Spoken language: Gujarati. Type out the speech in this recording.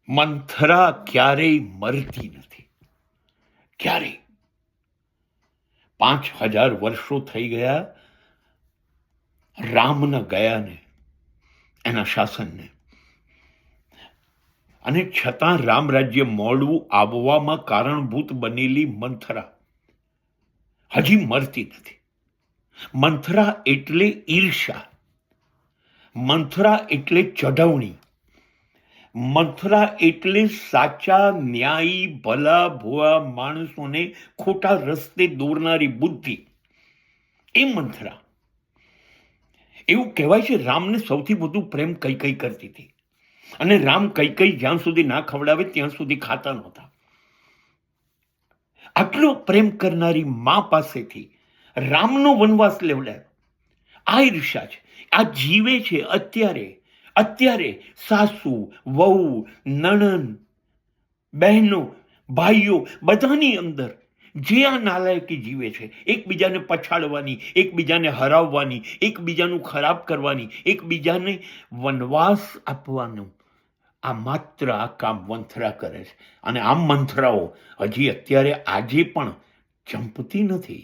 મંથરા ક્યારેય મરતી નથી, ક્યારેય. 5000 વર્ષો થઈ ગયા રામના ગયાને, એના શાસનને, અને છતાં રામ રાજ્ય મોડું આવવામાં કારણભૂત બનેલી મંથરા હજી મરતી નથી. મંથરા એટલે ઈર્ષા, મંથરા એટલે ચઢવણી, મંથરા એટલે સાચા ન્યાયી ભલા ભોળા માણસોને ખોટા રસ્તે દોરનારી બુદ્ધિ. એ મંથરા. એવું કહેવાય છે રામને સૌથી વધુ પ્રેમ કઈ કરતી હતી, અને રામ કઈ જ્યાં સુધી ના ખવડાવે ત્યાં સુધી ખાતા નહોતા. આટલો પ્રેમ કરનારી મા પાસેથી રામનો વનવાસ લેવડાયો. આ ઈર્ષા છે. આ જીવે છે અત્યારે સાસુ, વહુ, નણંદ, બહેનો, ભાઈઓ બધાની અંદર જે આ નાલાયકી જીવે છે, એકબીજાને પછાડવાની, એકબીજાને હરાવવાની, એકબીજાનું ખરાબ કરવાની, એકબીજાને વનવાસ આપવાનું, આ માત્ર આ કામ મંથરા કરે છે. અને આ મંથરાઓ હજી અત્યારે આજે પણ ચંપતી નથી.